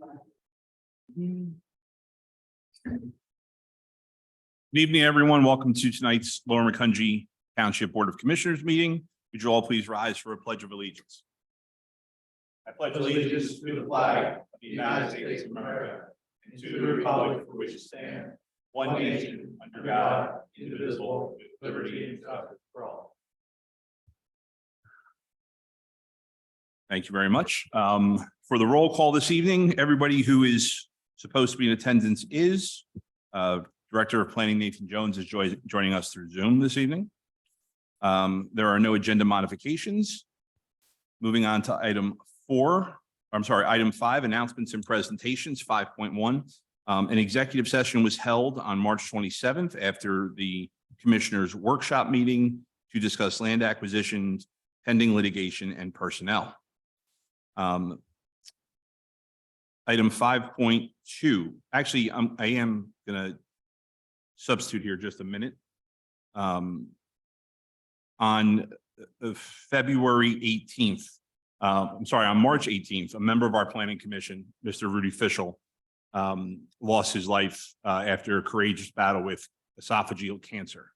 Good evening, everyone. Welcome to tonight's Lower Macungie Township Board of Commissioners meeting. Would you all please rise for a pledge of allegiance? I pledge allegiance to the flag of the United States of America and to the republic for which it stands, one nation, under God, indivisible, with liberty and justice for all. Thank you very much. For the roll call this evening, everybody who is supposed to be in attendance is Director of Planning Nathan Jones is joining us through Zoom this evening. There are no agenda modifications. Moving on to item 5, announcements and presentations, 5.1. An executive session was held on March 27th after the Commissioners' workshop meeting to discuss land acquisitions, pending litigation, and personnel. Item 5.2, actually, I am going to substitute here just a minute. On February 18th, on March 18th, a member of our planning commission, Mr. Rudy Fischel, lost his life after a courageous battle with esophageal cancer.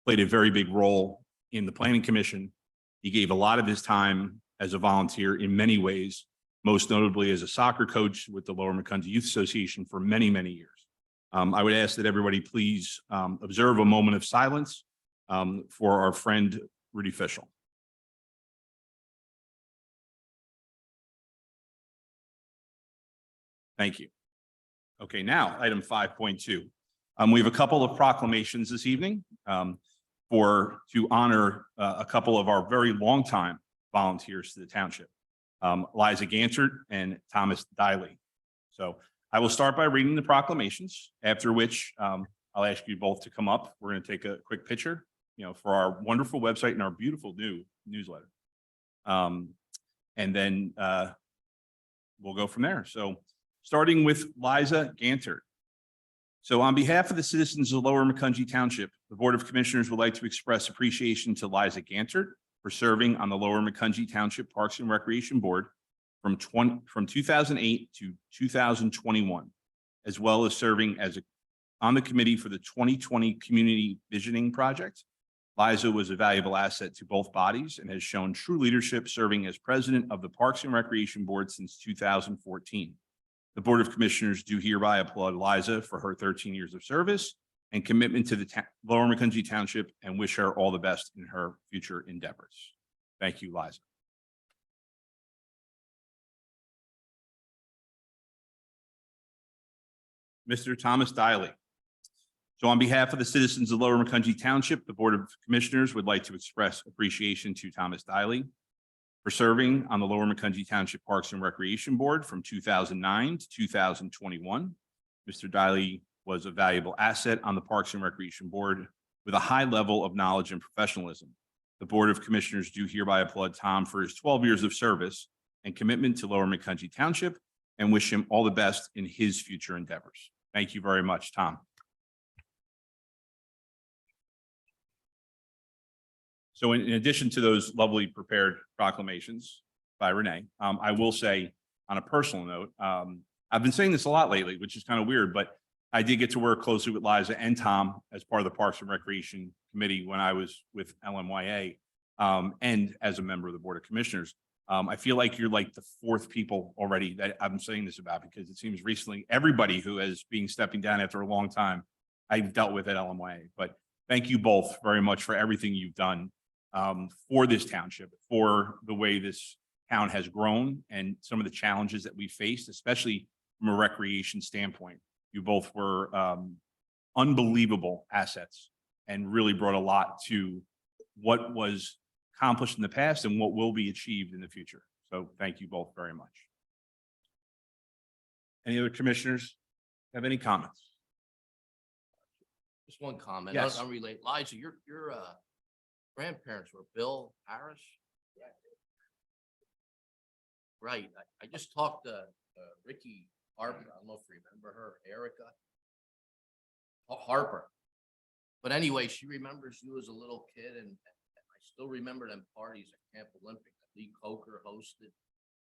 Played a very big role in the planning commission. He gave a lot of his time as a volunteer in many ways, most notably as a soccer coach with the Lower Macungie Youth Association for many, many years. I would ask that everybody please observe a moment of silence for our friend Rudy Fischel. Thank you. Okay, now item 5.2. We have a couple of proclamations this evening to honor a couple of our very longtime volunteers to the township, Liza Gantert and Thomas Diley. So I will start by reading the proclamations, after which I'll ask you both to come up. We're going to take a quick picture, for our wonderful website and our beautiful new newsletter. And then we'll go from there. So starting with Liza Gantert. So on behalf of the citizens of Lower Macungie Township, the Board of Commissioners would like to express appreciation to Liza Gantert for serving on the Lower Macungie Township Parks and Recreation Board from 2008 to 2021, as well as serving on the committee for the 2020 Community Visioning Project. Liza was a valuable asset to both bodies and has shown true leadership serving as president of the Parks and Recreation Board since 2014. The Board of Commissioners do hereby applaud Liza for her 13 years of service and commitment to the Lower Macungie Township and wish her all the best in her future endeavors. Thank you, Liza. Mr. Thomas Diley. So on behalf of the citizens of Lower Macungie Township, the Board of Commissioners would like to express appreciation to Thomas Diley for serving on the Lower Macungie Township Parks and Recreation Board from 2009 to 2021. Mr. Diley was a valuable asset on the Parks and Recreation Board with a high level of knowledge and professionalism. The Board of Commissioners do hereby applaud Tom for his 12 years of service and commitment to Lower Macungie Township and wish him all the best in his future endeavors. Thank you very much, Tom. So in addition to those lovely prepared proclamations by Renee, I will say on a personal note, I've been saying this a lot lately, which is kind of weird, but I did get to work closely with Liza and Tom as part of the Parks and Recreation Committee when I was with LMYA and as a member of the Board of Commissioners. I feel like you're like the fourth people already that I'm saying this about, because it seems recently everybody who has been stepping down after a long time I've dealt with at LMYA. But thank you both very much for everything you've done for this township, for the way this town has grown and some of the challenges that we faced, especially from a recreation standpoint. You both were unbelievable assets and really brought a lot to what was accomplished in the past and what will be achieved in the future. So thank you both very much. Any other commissioners have any comments? Just one comment. Yes. Unrelated. Liza, your grandparents were Bill Harris. Right. I just talked to Ricky Harper. I don't know if you remember her, Erica Harper. But anyway, she remembers you as a little kid, and I still remember them parties at Camp Olympic that Lee Coker hosted.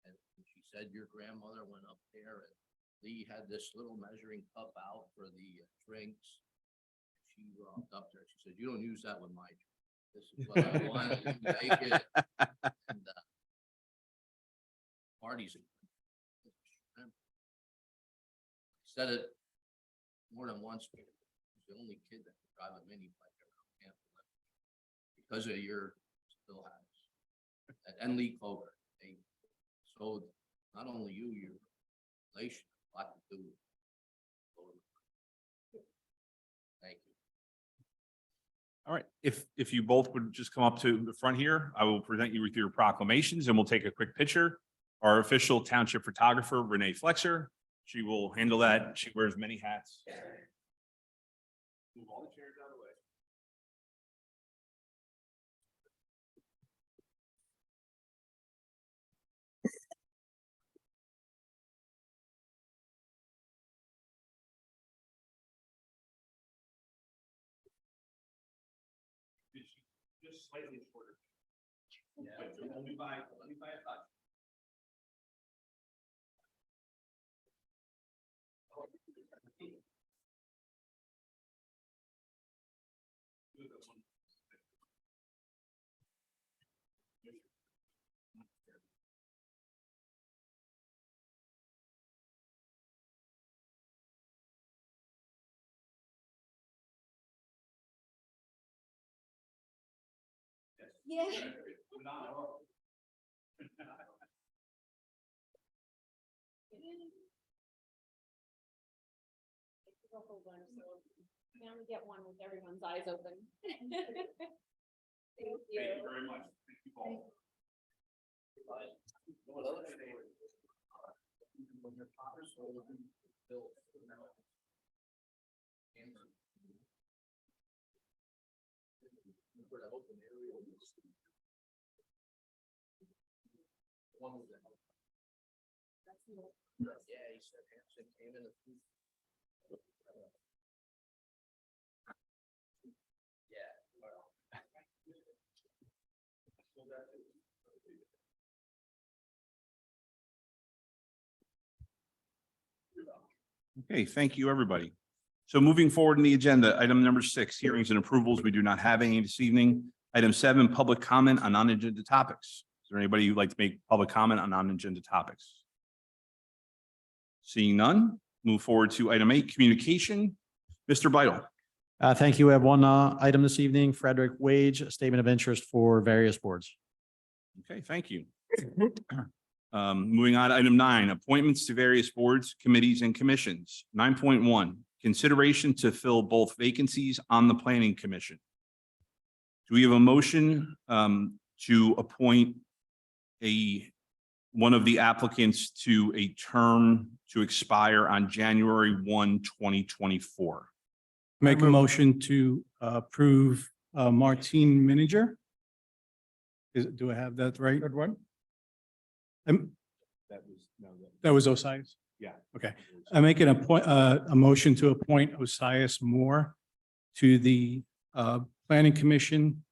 And she said your grandmother went up there and Lee had this little measuring cup out for the drinks. She walked up there. She said, "You don't use that with my drink. This is what I want. You make it." And, parties. Said it more than once. He's the only kid that can drive a mini bike around Camp because of your still has. And Lee Clover. They so not only you, your relation, a lot to do with. Thank you. All right, if you both would just come up to the front here, I will present you with your proclamations and we'll take a quick picture. Our official township photographer, Renee Flexer, she will handle that. She wears many hats. Move all the chairs out of the way. Just slightly shorter. Yeah. Only by a touch. Yeah. Now we get one with everyone's eyes open. Thank you. Thank you very much. Thank you all. Yeah, he said Hanson came in. Okay, thank you, everybody. So moving forward in the agenda, item number 6, hearings and approvals. We do not have any this evening. Item 7, public comment on non-agenda topics. Is there anybody who'd like to make public comment on non-agenda topics? Seeing none, move forward to item 8, communication. Mr. Vital. Thank you. We have one item this evening, Frederick Wage, a statement of interest for various boards. Okay, thank you. Moving on to item 9, appointments to various boards, committees, and commissions. 9.1, consideration to fill both vacancies on the planning commission. Do we have a motion to appoint one of the applicants to a term to expire on January 1, 2024? Make a motion to approve Martine Manager. Do I have that right? Good one. That was Osias? Yeah. Okay. I make a motion to appoint Osias Moore to the Planning Commission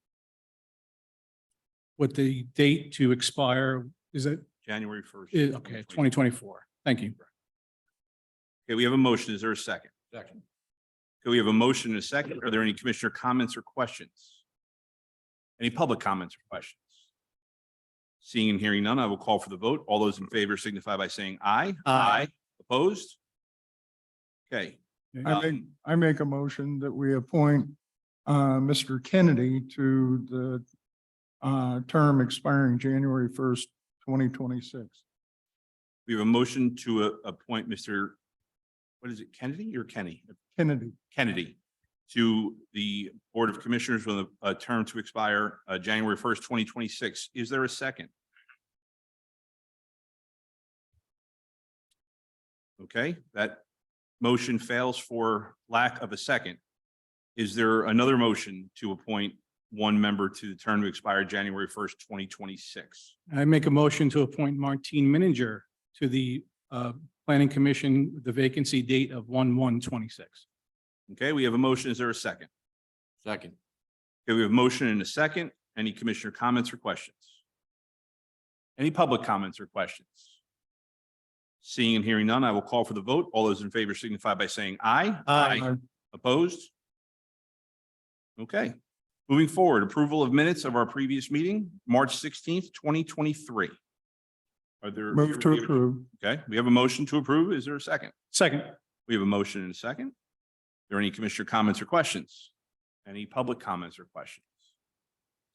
with the date to expire, is it? January 1st. Okay, 2024. Thank you. Okay, we have a motion. Is there a second? Second. Okay, we have a motion and a second. Are there any commissioner comments or questions? Any public comments or questions? Seeing and hearing none, I will call for the vote. All those in favor signify by saying aye. Aye. Opposed? Okay. I make a motion that we appoint Mr. Kennedy to the term expiring January 1st, 2026. We have a motion to appoint Mr. What is it, Kennedy or Kenny? Kennedy. Kennedy to the Board of Commissioners with a term to expire January 1st, 2026. Is there a second? Okay, that motion fails for lack of a second. Is there another motion to appoint one member to the term to expire January 1st, 2026? I make a motion to appoint Martine Manager to the Planning Commission with the vacancy date of 1/1/26. Okay, we have a motion. Is there a second? Second. Okay, we have a motion and a second. Any commissioner comments or questions? Any public comments or questions? Seeing and hearing none, I will call for the vote. All those in favor signify by saying aye. Aye. Opposed? Okay. Moving forward, approval of minutes of our previous meeting, March 16th, 2023. Are there? Move to approve. Okay, we have a motion to approve. Is there a second? Second. We have a motion and a second. Are there any commissioner comments or questions? Any public comments or questions?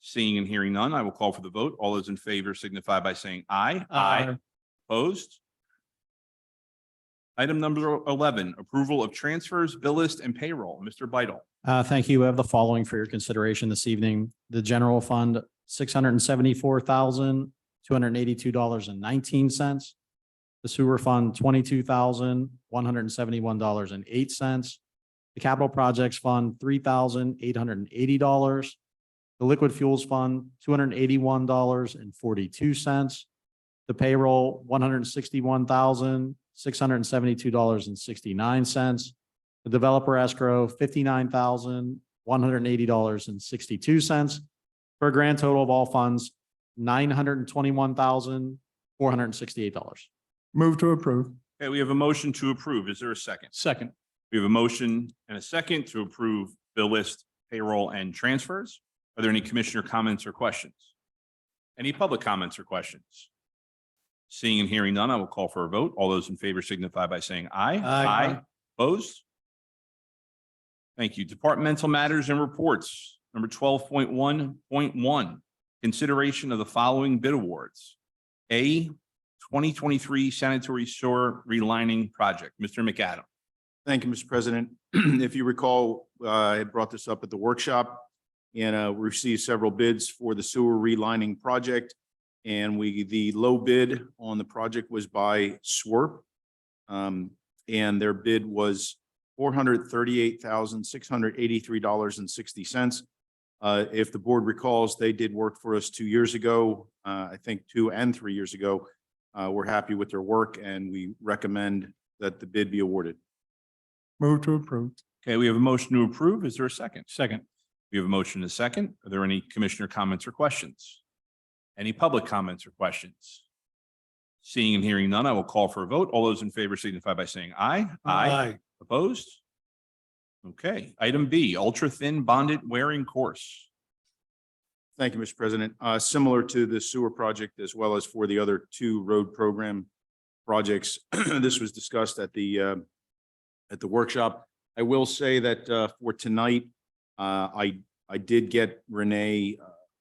Seeing and hearing none, I will call for the vote. All those in favor signify by saying aye. Aye. Opposed? Item number 11, approval of transfers, bill list, and payroll. Mr. Beidle. Thank you. We have the following for your consideration this evening. The general fund, $674,282.19. The sewer fund, $22,171.08. The capital projects fund, $3,880. The liquid fuels fund, $281.42. The payroll, $161,672.69. The developer escrow, $59,180.62. For a grand total of all funds, $921,468. Move to approve. Okay, we have a motion to approve. Is there a second? Second. We have a motion and a second to approve bill list, payroll, and transfers. Are there any commissioner comments or questions? Any public comments or questions? Seeing and hearing none, I will call for a vote. All those in favor signify by saying aye. Aye. Opposed? Thank you. Departmental matters and reports. Number 12.1.1, consideration of the following bid awards. A 2023 sanitary sewer relining project. Mr. McAdam. Thank you, Mr. President. If you recall, I had brought this up at the workshop and we received several bids for the sewer relining project. And the low bid on the project was by SWRP. And their bid was $438,683.60. If the board recalls, they did work for us 2 years ago, I think 2 and 3 years ago. We're happy with their work and we recommend that the bid be awarded. Move to approve. Okay, we have a motion to approve. Is there a second? Second. We have a motion and a second. Are there any commissioner comments or questions? Any public comments or questions? Seeing and hearing none, I will call for a vote. All those in favor signify by saying aye. Opposed? Okay. Item B, ultra-thin bonded wearing course. Thank you, Mr. President. Similar to the sewer project as well as for the other 2 road program projects, this was discussed at the workshop. I will say that for tonight, I did get Renee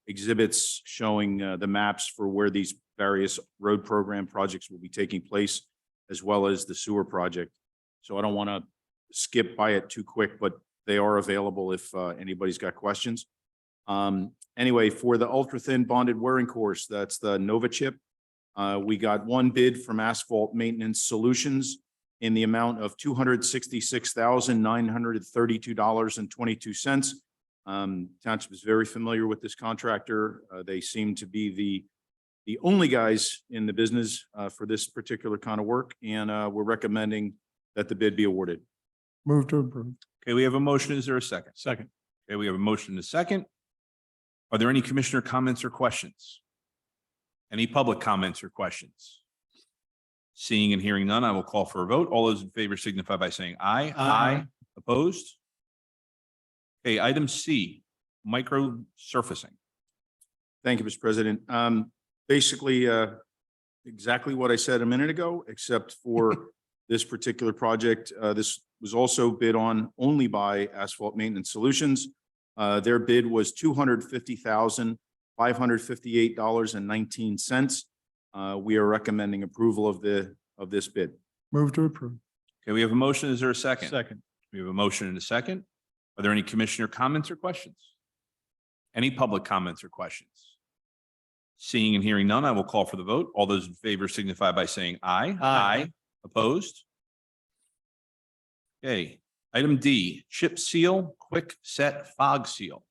exhibits showing the maps for where these various road program projects will be taking place, as well as the sewer project. So I don't want to skip by it too quick, but they are available if anybody's got questions. Anyway, for the ultra-thin bonded wearing course, that's the Nova chip. We got 1 bid from Asphalt Maintenance Solutions in the amount of $266,932.22. Township is very familiar with this contractor. They seem to be the only guys in the business for this particular kind of work, and we're recommending that the bid be awarded. Move to approve. Okay, we have a motion. Is there a second? Second. Okay, we have a motion and a second. Are there any commissioner comments or questions? Any public comments or questions? Seeing and hearing none, I will call for a vote. All those in favor signify by saying aye. Aye. Opposed? Okay, item C, micro surfacing. Thank you, Mr. President. Basically, exactly what I said a minute ago, except for this particular project. This was also bid on only by Asphalt Maintenance Solutions. Their bid was $250,558.19. We are recommending approval of this bid. Move to approve. Okay, we have a motion. Is there a second? Second. We have a motion and a second. Are there any commissioner comments or questions? Any public comments or questions? Seeing and hearing none, I will call for the vote. All those in favor signify by saying aye. Aye. Opposed? Okay, item D, chip seal, quick set fog seal.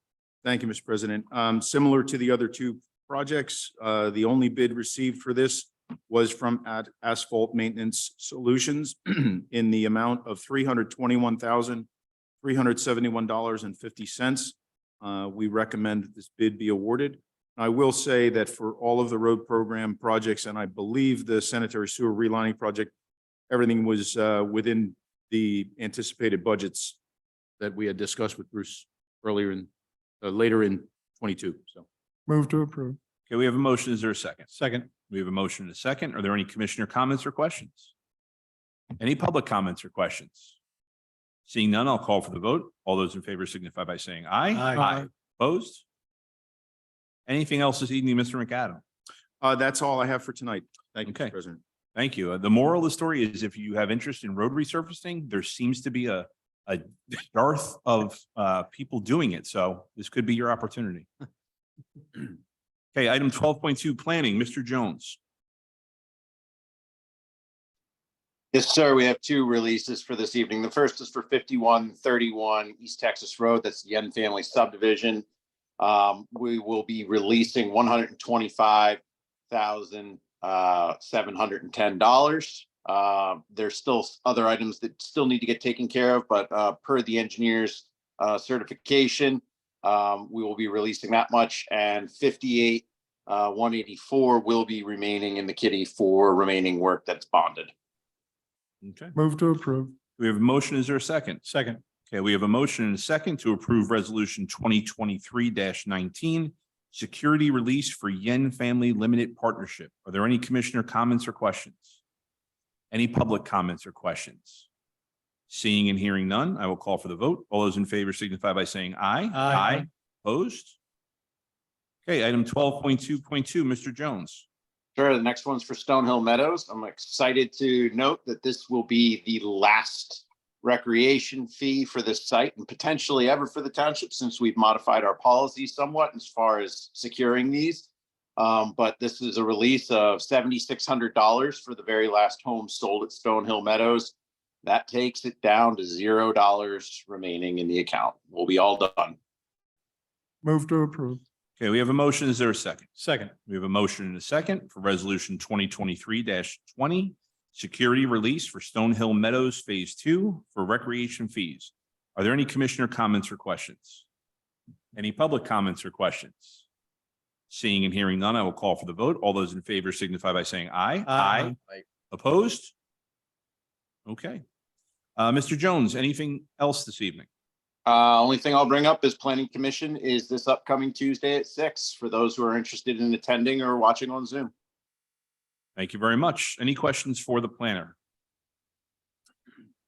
Thank you, Mr. President. Similar to the other 2 projects, the only bid received for this was from Asphalt Maintenance Solutions in the amount of $321,371.50. We recommend that this bid be awarded. I will say that for all of the road program projects, and I believe the sanitary sewer relining project, everything was within the anticipated budgets that we had discussed with Bruce earlier later in 22. So Move to approve. Okay, we have a motion. Is there a second? Second. We have a motion and a second. Are there any commissioner comments or questions? Any public comments or questions? Seeing none, I'll call for the vote. All those in favor signify by saying aye. Aye. Opposed? Anything else this evening, Mr. McAdam? that's all I have for tonight. Thank you, Okay. Mr. President. Thank you. The moral of the story is if you have interest in road resurfacing, there seems to be a dearth of people doing it. So this could be your opportunity. Okay, item 12.2, planning, Mr. Jones. Yes, sir. We have two releases for this evening. The first is for 5131 East Texas Road. That's the Yen Family Subdivision. We will be releasing $125,710. There's still other items that still need to get taken care of, but per the engineer's certification, we will be releasing that much, and 184 will be remaining in the kitty for remaining work that's bonded. Okay, Move to approve. we have a motion. Is there a second? Second. Okay, we have a motion and a second to approve resolution 2023-19, security release for Yen Family Limited Partnership. Are there any commissioner comments or questions? Any public comments or questions? Seeing and hearing none, I will call for the vote. All those in favor signify by saying aye. Aye. Opposed? Okay, item 12.2.2, Mr. Jones. Sure. The next one's for Stonehill Meadows. I'm excited to note that this will be the last recreation fee for this site and potentially ever for the township, since we've modified our policy somewhat as far as securing these. But this is a release of $7,600 for the very last home sold at Stonehill Meadows. That takes it down to $0 remaining in the account. We'll be all done. Move to approve. Okay, we have a motion. Is there a second? Second. We have a motion and a second for resolution 2023-20, security release for Stonehill Meadows Phase 2 for recreation fees. Are there any commissioner comments or questions? Any public comments or questions? Seeing and hearing none, I will call for the vote. All those in favor signify by saying aye. Aye. Opposed? Okay. Mr. Jones, anything else this evening? Only thing I'll bring up is Planning Commission is this upcoming Tuesday at 6 for those who are interested in attending or watching on Zoom. Thank you very much. Any questions for the planner?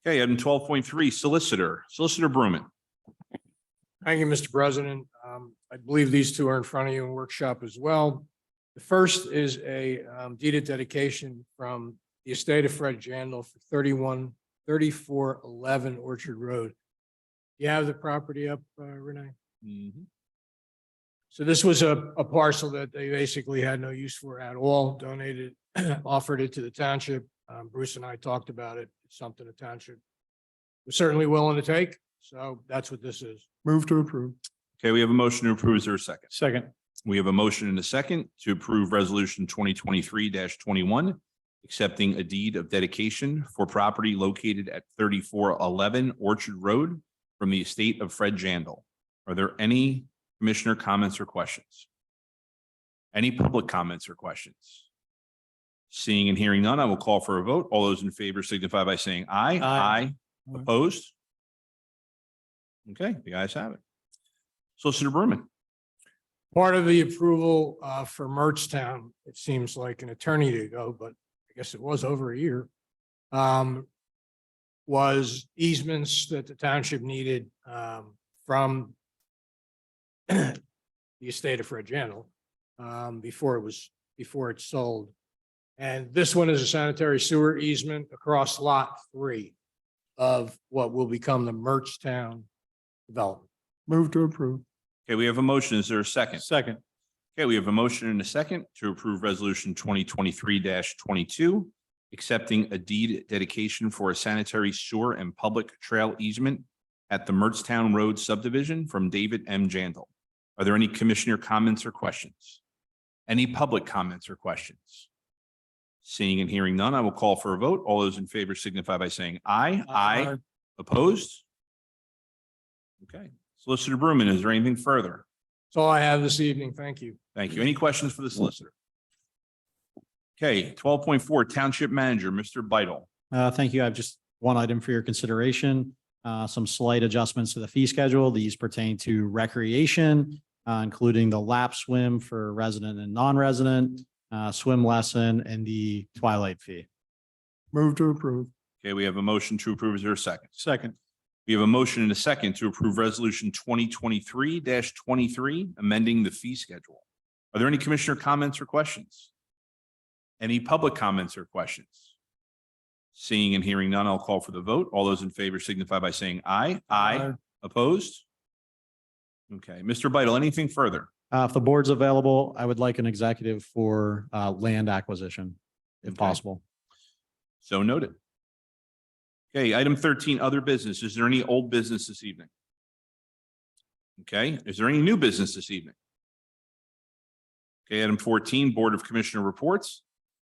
Okay, item 12.3, Solicitor Bruman. Thank you, Mr. President. I believe these two are in front of you in workshop as well. The first is a deeded dedication from the estate of Fred Jandal for 3411 Orchard Road. You have the property up, Renee? So this was a parcel that they basically had no use for at all, donated, offered it to the township. Bruce and I talked about it. It's something the township was certainly willing to take. So that's what this is. Move to approve. Okay, we have a motion to approve. Is there a second? Second. We have a motion and a second to approve resolution 2023-21, accepting a deed of dedication for property located at 3411 Orchard Road from the estate of Fred Jandal. Are there any commissioner comments or questions? Any public comments or questions? Seeing and hearing none, I will call for a vote. All those in favor signify by saying aye. Aye. Opposed? Okay, the ayes have it. Solicitor Berman. Part of the approval for Mertztown, it seems like an eternity ago, but I guess it was over a year, was easements that the township needed from the estate of Fred Jandal before it's sold. And this one is a sanitary sewer easement across lot 3 of what will become the Mertztown development. Move to approve. Okay, we have a motion. Is there a second? Second. Okay, we have a motion and a second to approve resolution 2023-22, accepting a deed dedication for a sanitary sewer and public trail easement at the Mertztown Road subdivision from David M. Jandal. Are there any commissioner comments or questions? Any public comments or questions? Seeing and hearing none, I will call for a vote. All those in favor signify by saying aye. Aye. Opposed? Okay. Solicitor Bruman, is there anything further? That's all I have this evening. Thank you. Thank you. Any questions for the solicitor? Okay, 12.4 Township Manager, Mr. Beidle. Thank you. I have just one item for your consideration. Some slight adjustments to the fee schedule. These pertain to recreation, including the lap swim for resident and non-resident, swim lesson, and the twilight fee. Move to approve. Okay, we have a motion to approve. Is there a second? Second. We have a motion and a second to approve Resolution 2023-23, amending the fee schedule. Are there any commissioner comments or questions? Any public comments or questions? Seeing and hearing none, I'll call for the vote. All those in favor signify by saying aye. Aye. Opposed? Okay, Mr. Beidle, anything further? If the board's available, I would like an executive for land acquisition, if Okay. possible. So noted. Okay, item 13, other business. Is there any old business this evening? Okay, is there any new business this evening? Okay, item 14, Board of Commissioner reports.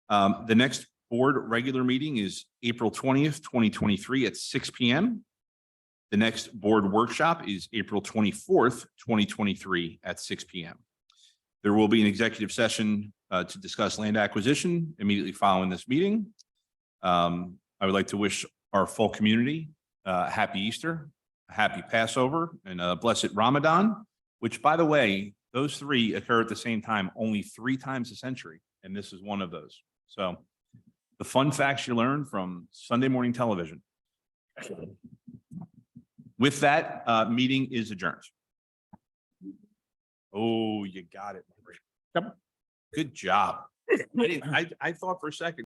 The next board regular meeting is April 20th, 2023 at 6 p.m. The next board workshop is April 24th, 2023 at 6 p.m. There will be an executive session to discuss land acquisition immediately following this meeting. I would like to wish our full community happy Easter, a happy Passover, and a blessed Ramadan, which, by the way, those three occur at the same time only 3 times a century, and this is one of those. So the fun facts you learn from Sunday morning television. With that, meeting is adjourned. Oh, you got it. Good job. I thought for a second.